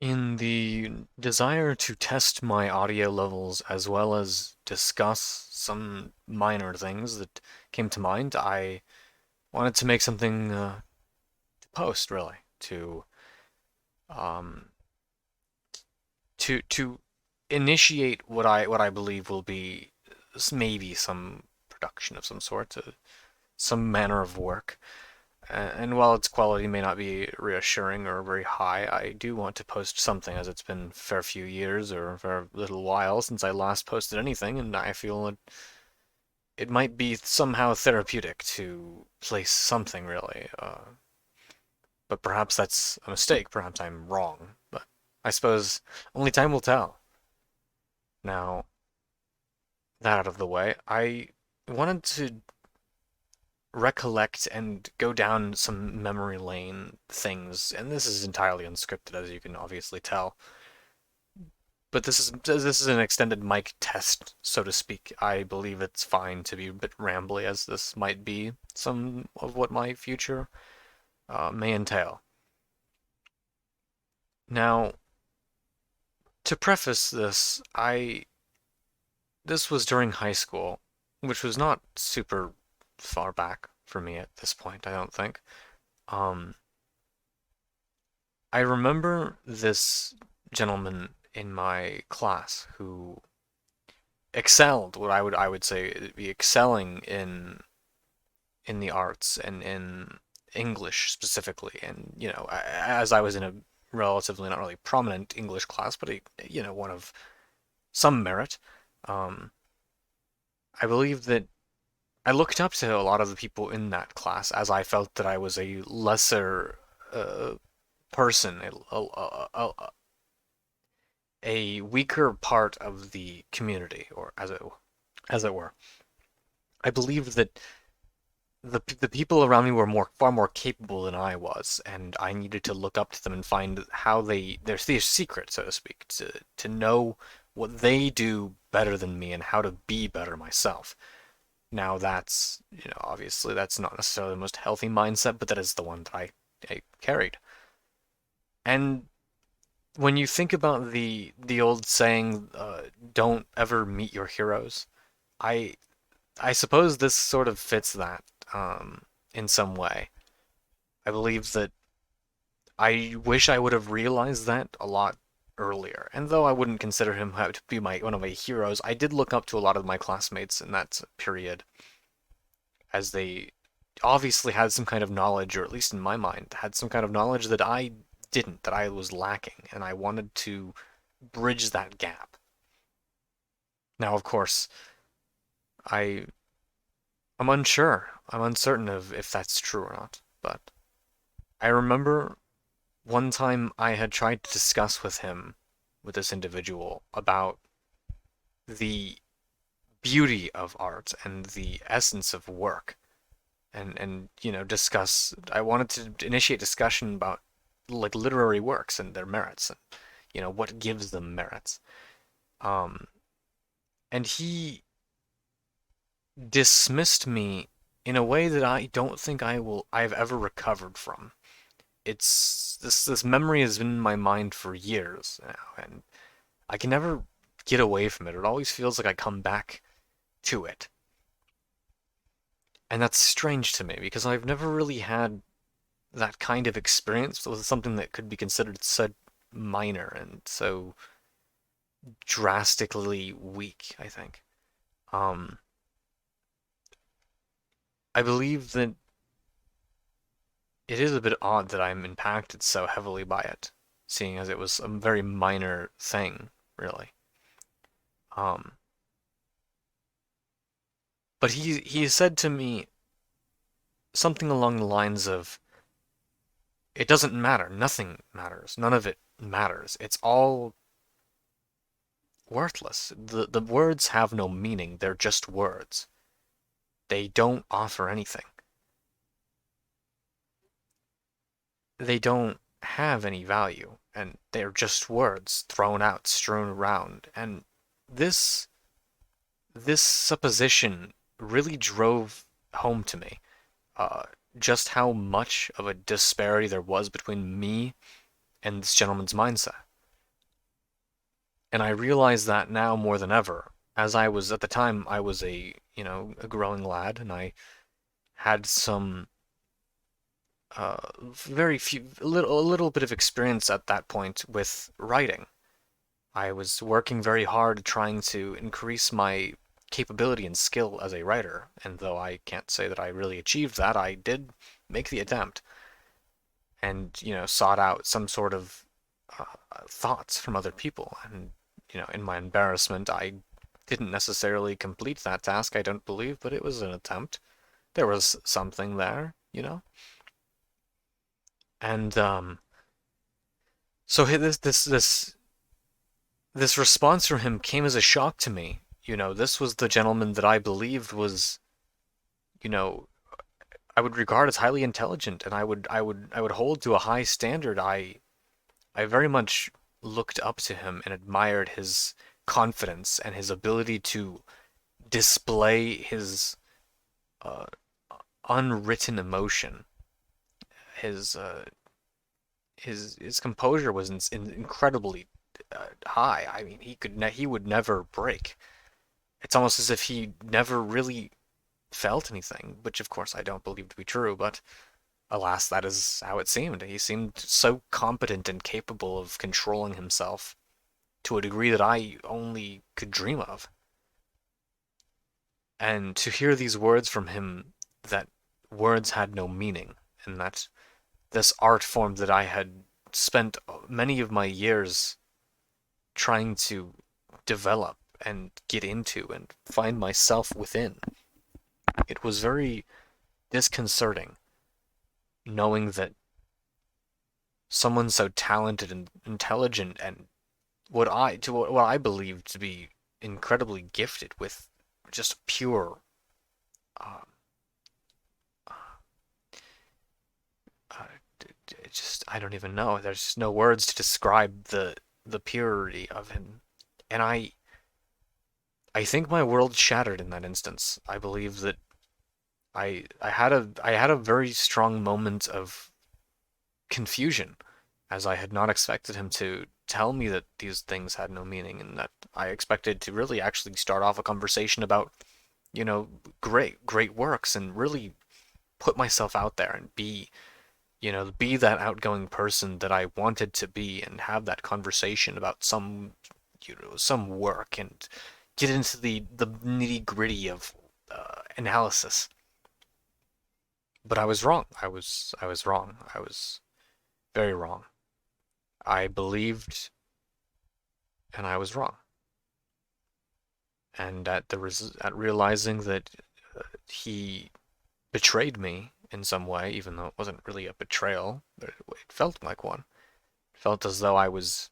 In the desire to test my audio levels as well as discuss some minor things that came to mind, I wanted to make something to post, really, um, to initiate what I believe will be maybe some production of some sort, some manner of work. And while its quality may not be reassuring or very high, I do want to post something, as it's been a fair few years or a fair little while since I last posted anything, and I feel it might be somehow therapeutic to place something, really. But perhaps that's a mistake, perhaps I'm wrong, but I suppose only time will tell. Now, that out of the way, I wanted to recollect and go down some memory lane things, and this is entirely unscripted, as you can obviously tell. But this is an extended mic test, so to speak. I believe it's fine to be a bit rambly, as this might be some of what my future may entail. Now, to preface this, this was during high school, which was not super far back for me at this point, I don't think. Um, I remember this gentleman in my class who excelled, what I would say be excelling in the arts and in English specifically. And as I was in a relatively not really prominent English class, but one of some merit, um, I believe that I looked up to a lot of the people in that class as I felt that I was a lesser person, a weaker part of the community, or as it were. I believed that the people around me were far more capable than I was, and I needed to look up to them and find how their secret, so to speak, to know what they do better than me and how to be better myself. Now that's, obviously that's not necessarily the most healthy mindset, but that is the one that I carried. And when you think about the old saying, "Don't ever meet your heroes," I I suppose this sort of fits that in some way. I believe that I wish I would have realized that a lot earlier. And though I wouldn't consider him to be one of my heroes, I did look up to a lot of my classmates in that period, as they obviously had some kind of knowledge, or at least in my mind, had some kind of knowledge that I didn't, that I was lacking, and I wanted to bridge that gap. Now, of course, I I'm unsure. I'm uncertain of if that's true or not. But I remember one time I had tried to discuss with this individual, about the beauty of art and the essence of work, and discuss. I wanted to initiate discussion about like literary works and their merits, and what gives them merits. Um, and he dismissed me in a way that I don't think I've ever recovered from. It's this memory has been in my mind for years now, and I can never get away from it. It always feels like I come back to it. And that's strange to me because I've never really had that kind of experience with something that could be considered so minor and so drastically weak, I think. Um, I believe that it is a bit odd that I'm impacted so heavily by it, seeing as it was a very minor thing, really. Um, but he said to me something along the lines of, "It doesn't matter. Nothing matters. None of it matters. It's all worthless. The words have no meaning. They're just words. They don't offer anything. They don't have any value, and they're just words thrown out, strewn around." And this this supposition really drove home to me uh, just how much of a disparity there was between me and this gentleman's mindset. And I realize that now more than ever. As I was at the time, I was a growing lad, and I had some very few, a little bit of experience at that point with writing. I was working very hard trying to increase my capability and skill as a writer, and though I can't say that I really achieved that, I did make the attempt and, sought out some sort of uh, thoughts from other people. And, in my embarrassment, I didn't necessarily complete that task, I don't believe, but it was an attempt. There was something there. And so this response from him came as a shock to me. This was the gentleman that I believed was, you know, I would regard as highly intelligent, and I would hold to a high standard. I very much looked up to him and admired his confidence and his ability to display his uh, unwritten emotion. His his composure was incredibly high. I mean, he would never break. It's almost as if he never really felt anything, which of course I don't believe to be true, but alas, that is how it seemed. He seemed so competent and capable of controlling himself to a degree that I only could dream of. And to hear these words from him, that words had no meaning, and that this art form that I had spent many of my years trying to develop and get into and find myself within, it was very disconcerting knowing that someone so talented and intelligent and what I believe to be incredibly gifted with just pure uh, uh, just I don't even know. There's just no words to describe the purity of him. And I think my world shattered in that instance. I believe that I had a very strong moment of confusion, as I had not expected him to tell me that these things had no meaning, and that I expected to really actually start off a conversation about, great works, and really put myself out there and be that outgoing person that I wanted to be, and have that conversation about some work, and get into the nitty gritty of analysis. But I was wrong. I was wrong. I was very wrong. I believed, and I was wrong. And at realizing that he betrayed me in some way, even though it wasn't really a betrayal, but it felt like one. It felt as though I was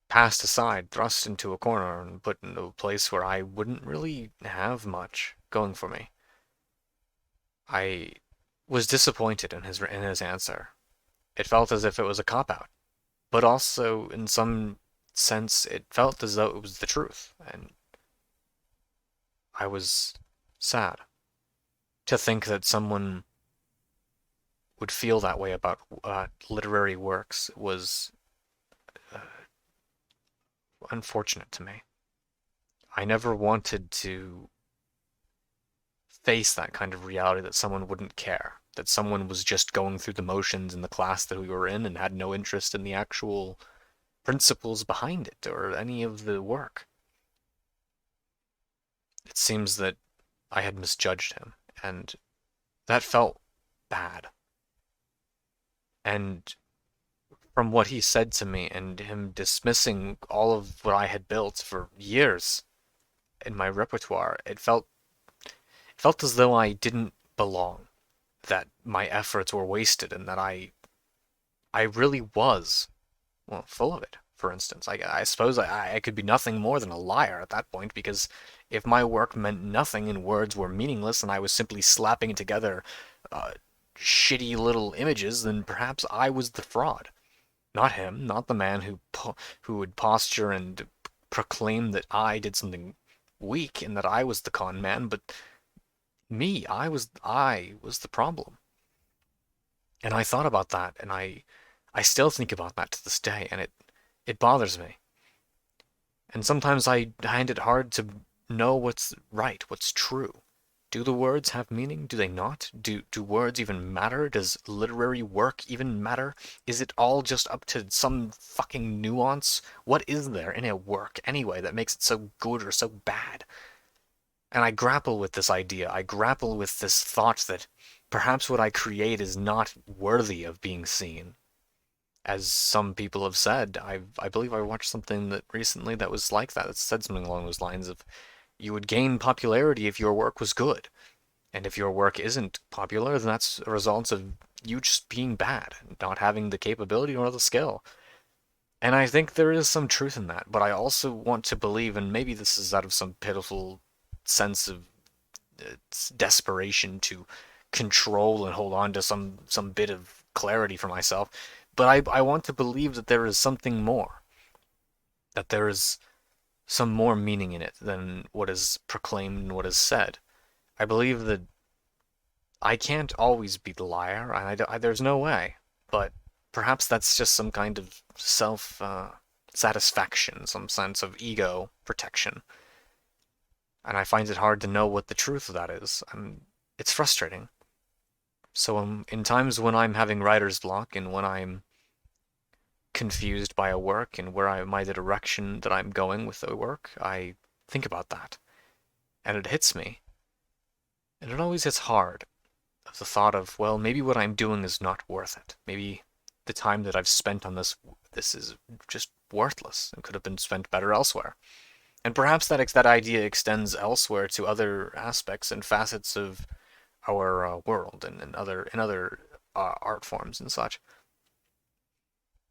passed aside, thrust into a corner, and put into a place where I wouldn't really have much going for me. I was disappointed in his answer. It felt as if it was a cop-out, but also in some sense it felt as though it was the truth, and I was sad to think that someone would feel that way about literary works. Was uh, unfortunate to me. I never wanted to face that kind of reality, that someone wouldn't care, that someone was just going through the motions in the class that we were in and had no interest in the actual principles behind it or any of the work. It seems that I had misjudged him, and that felt bad. And from what he said to me and him dismissing all of what I had built for years in my repertoire, it felt as though I didn't belong, that my efforts were wasted, and that I really was, well, full of it. For instance, I suppose I could be nothing more than a liar at that point, because if my work meant nothing and words were meaningless and I was simply slapping together uh, shitty little images, then perhaps I was the fraud, not him, not the man who would posture and proclaim that I did something weak and that I was the con man, but me. I was the problem. And I thought about that, and I still think about that to this day, and it bothers me. And sometimes I find it hard to know what's right, what's true. Do the words have meaning? Do they not? Do words even matter? Does literary work even matter? Is it all just up to some fucking nuance? What is there in a work anyway that makes it so good or so bad? And I grapple with this idea. I grapple with this thought that perhaps what I create is not worthy of being seen. As some people have said, I believe I watched something that recently that was like that. It said something along those lines of you would gain popularity if your work was good. And if your work isn't popular, then that's a result of you just being bad, not having the capability or the skill. And I think there is some truth in that, but I also want to believe, and maybe this is out of some pitiful sense of desperation to control and hold on to some bit of clarity for myself, but I want to believe that there is something more, that there is some more meaning in it than what is proclaimed and what is said. I believe that I can't always be the liar. There's no way. But perhaps that's just some kind of self satisfaction, some sense of ego protection. And I find it hard to know what the truth of that is. It's frustrating. So in times when I'm having writer's block and when I'm confused by a work and my the direction that I'm going with the work, I think about that. And it hits me. And it always hits hard. Of the thought of, well, maybe what I'm doing is not worth it. Maybe the time that I've spent on this is just worthless and could have been spent better elsewhere. And perhaps that idea extends elsewhere to other aspects and facets of our world and in other art forms and such.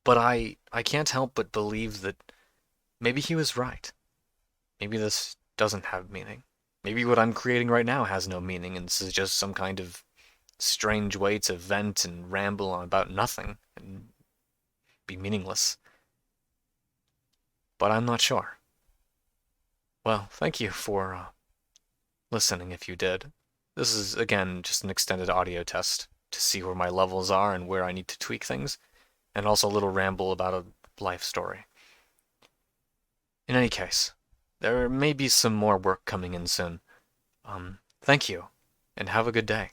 But I can't help but believe that maybe he was right. Maybe this doesn't have meaning. Maybe what I'm creating right now has no meaning, and this is just some kind of strange way to vent and ramble on about nothing and be meaningless. But I'm not sure. Well, thank you for listening if you did. This is, again, just an extended audio test to see where my levels are and where I need to tweak things, and also a little ramble about a life story. In any case, there may be some more work coming in soon. Thank you, and have a good day.